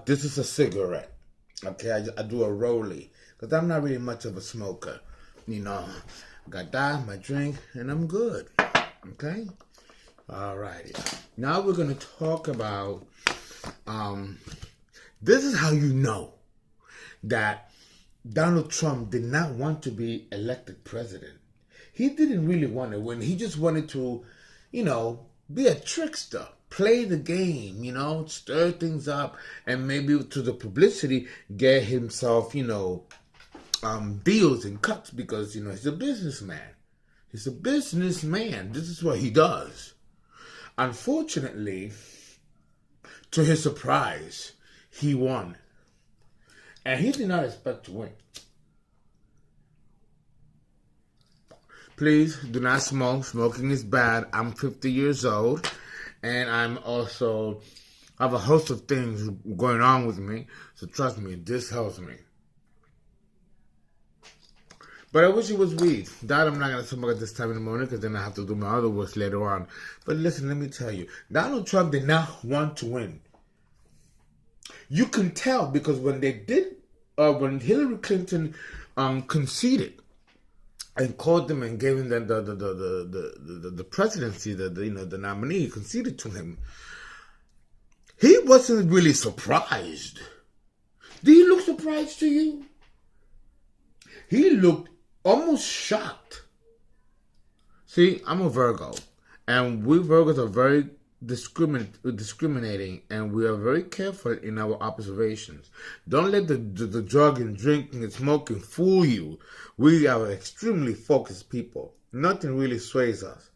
This is a cigarette. Okay, I do a rollie because I'm not really much of a smoker. You know, I got that, my drink, and I'm good. Okay? Alrighty. Now we're going to talk about, this is how you know that Donald Trump did not want to be elected president. He didn't really want to win. He just wanted to, be a trickster, play the game, stir things up, and maybe to the publicity get himself, deals and cuts because, he's a businessman. He's a businessman. This is what he does. Unfortunately, to his surprise, he won. And he did not expect to win. Please do not smoke. Smoking is bad. I'm 50 years old. And I'm also, I have a host of things going on with me. So trust me, this helps me. But I wish it was weed. That I'm not going to smoke at this time in the morning because then I have to do my other work later on. But listen, let me tell you. Donald Trump did not want to win. You can tell because when they did, when Hillary Clinton conceded and called them and gave him the presidency, the nominee, conceded to him, he wasn't really surprised. Did he look surprised to you? He looked almost shocked. See, I'm a Virgo, and we Virgos are very discriminating, and we are very careful in our observations. Don't let the drug and drinking and smoking fool you. We are extremely focused people. Nothing really sways us.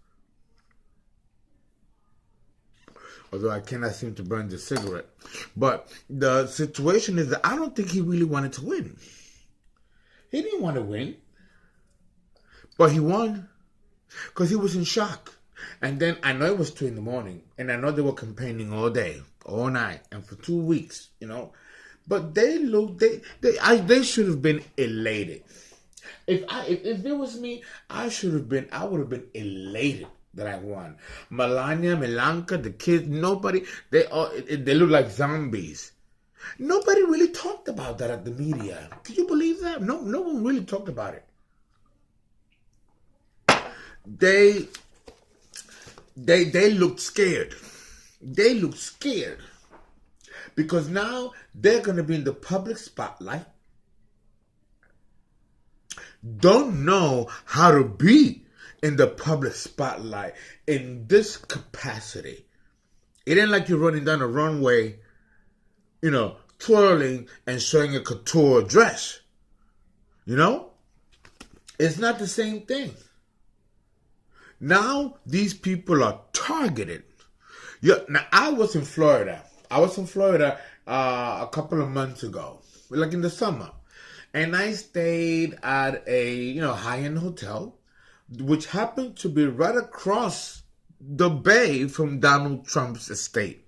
Although I cannot seem to burn the cigarette. But the situation is that I don't think he really wanted to win. He didn't want to win. But he won. Because he was in shock. And then I know it was 2 a.m. and I know they were campaigning all day, all night, and for 2 weeks, But they should have been elated. If it was me, I would have been elated that I won. Melania, Melanka, the kids, nobody, they look like zombies. Nobody really talked about that at the media. Can you believe that? No one really talked about it. They looked scared. They looked scared. Because now they're going to be in the public spotlight. Don't know how to be in the public spotlight in this capacity. It ain't like you're running down a runway, twirling and showing a couture dress. It's not the same thing. Now, these people are targeted. Now, I was in Florida. A couple of months ago, like in the summer. And I stayed at a, high-end hotel, which happened to be right across the bay from Donald Trump's estate.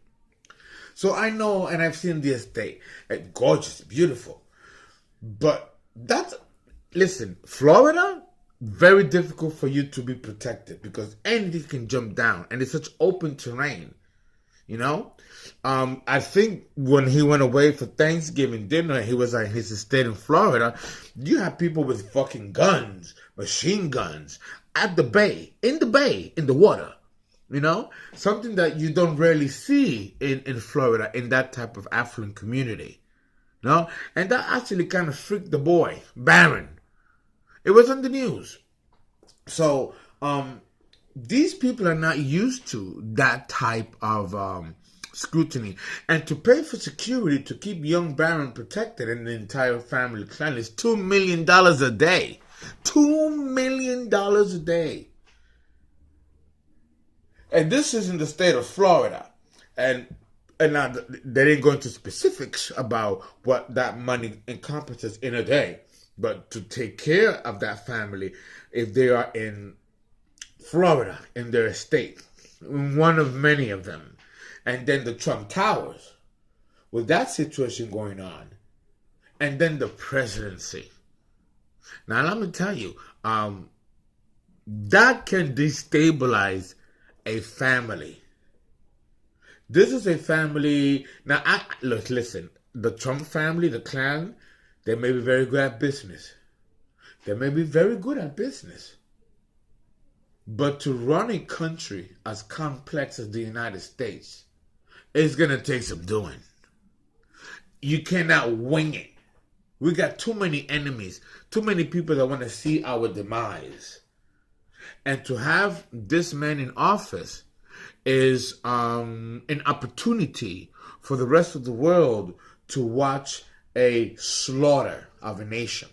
So I know, and I've seen the estate. It's gorgeous, beautiful. But listen, Florida, very difficult for you to be protected because anything can jump down and it's such open terrain, I think when he went away for Thanksgiving dinner, he was at his estate in Florida, you have people with fucking guns, machine guns, at the bay, in the water, something that you don't rarely see in Florida in that type of affluent community, and that actually kind of freaked the boy, Barron. It was on the news. So, these people are not used to that type of scrutiny. And to pay for security to keep young Barron protected and the entire family clan is $2 million a day. $2 million a day. And this is in the state of Florida. And now they didn't go into specifics about what that money encompasses in a day. But to take care of that family, if they are in Florida, in their estate, one of many of them, and then the Trump Towers, with that situation going on, and then the presidency. Now, let me tell you, that can destabilize a family. This is a family. Now, look, listen. The Trump family, the clan, they may be very good at business. They may be very good at business. But to run a country as complex as the United States, it's going to take some doing. You cannot wing it. We got too many enemies, too many people that want to see our demise. And to have this man in office is an opportunity for the rest of the world to watch a slaughter of a nation.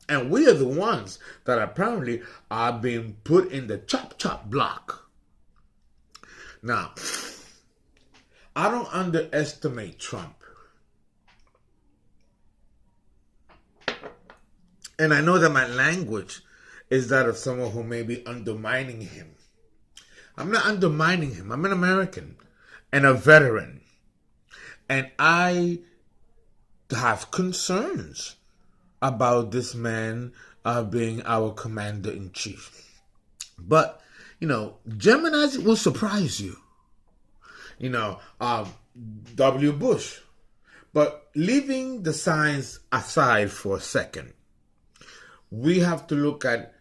And we are the ones that apparently are being put in the chop block. Now, I don't underestimate Trump. And I know that my language is that of someone who may be undermining him. I'm not undermining him. I'm an American and a veteran. And I have concerns about this man being our commander-in-chief. But, Geminis will surprise you. W. Bush. But leaving the signs aside for a second, we have to look at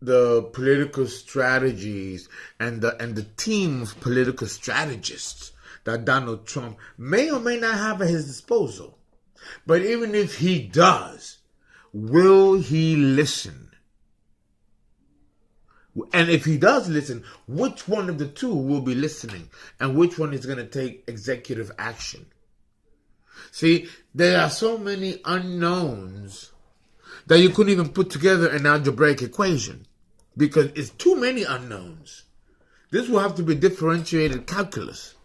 the political strategies and the team of political strategists that Donald Trump may or may not have at his disposal. But even if he does, will he listen? And if he does listen, which one of the two will be listening? And which one is going to take executive action? See, there are so many unknowns that you couldn't even put together an algebraic equation because it's too many unknowns. This will have to be differentiated calculus.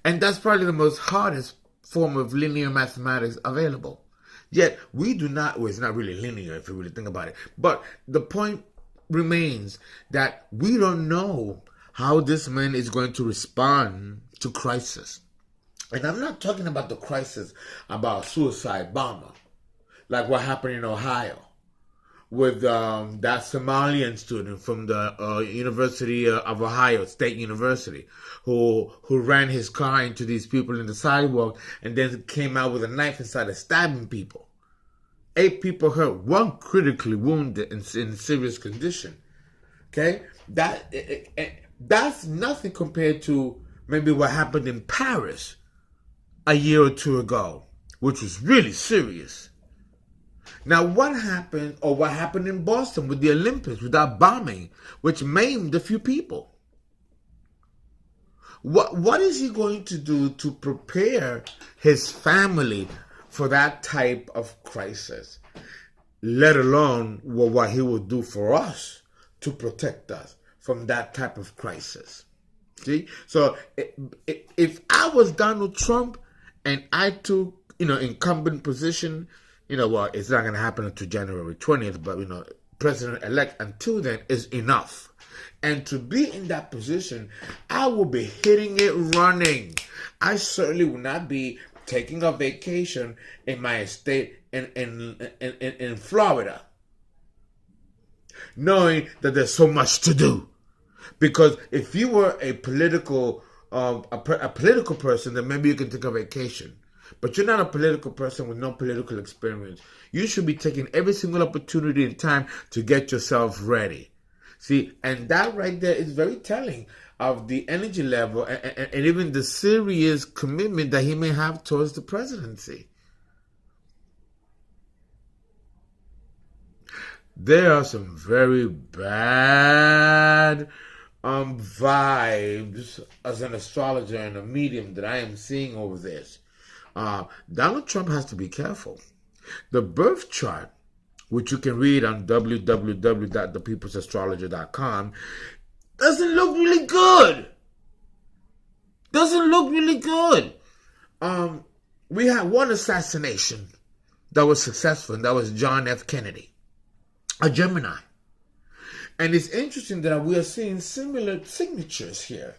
And that's probably the most hardest form of linear mathematics available. Yet, we do not, well, it's not really linear if you really think about it. But the point remains that we don't know how this man is going to respond to crisis. And I'm not talking about the crisis about suicide bomber, like what happened in Ohio with that Somalian student from the University of Ohio, State University, who ran his car into these people in the sidewalk and then came out with a knife and started stabbing people. 8 people hurt, 1 critically wounded in serious condition. Okay? That's nothing compared to maybe what happened in Paris a year or 2 ago, which was really serious. Now, what happened in Boston with the Olympics, with that bombing, which maimed a few people? What is he going to do to prepare his family for that type of crisis? Let alone what he will do for us to protect us from that type of crisis. See? So, if I was Donald Trump and I took, incumbent position, it's not going to happen until January 20th, but, president-elect until then is enough. And to be in that position, I will be hitting it running. I certainly will not be taking a vacation in my estate in Florida, knowing that there's so much to do. Because if you were a political person, then maybe you can take a vacation. But you're not a political person with no political experience. You should be taking every single opportunity and time to get yourself ready. See, and that right there is very telling of the energy level and even the serious commitment that he may have towards the presidency. There are some very bad vibes as an astrologer and a medium that I am seeing over this. Donald Trump has to be careful. The birth chart, which you can read on www.thepeoplesastrologer.com, doesn't look really good. We had one assassination that was successful, and that was John F. Kennedy, a Gemini. And it's interesting that we are seeing similar signatures here.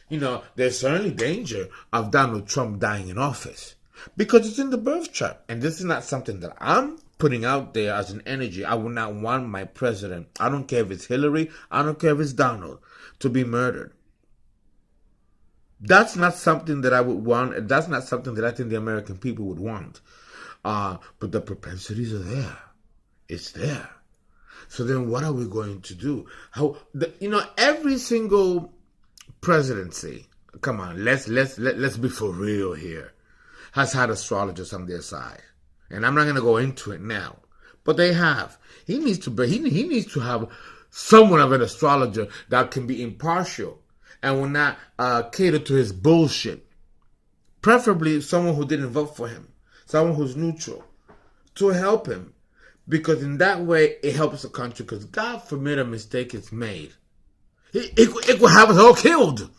There's certainly danger of Donald Trump dying in office because it's in the birth chart. And this is not something that I'm putting out there as an energy. I would not want my president, I don't care if it's Hillary, I don't care if it's Donald, to be murdered. That's not something that I would want. That's not something that I think the American people would want. But the propensities are there. It's there. So then what are we going to do? Every single presidency, come on, let's be for real here, has had astrologers on their side. And I'm not going to go into it now. But they have. He needs to have someone of an astrologer that can be impartial and will not cater to his bullshit. Preferably someone who didn't vote for him, someone who's neutral, to help him. Because in that way, it helps the country. Because God forbid a mistake is made. It could have us all killed.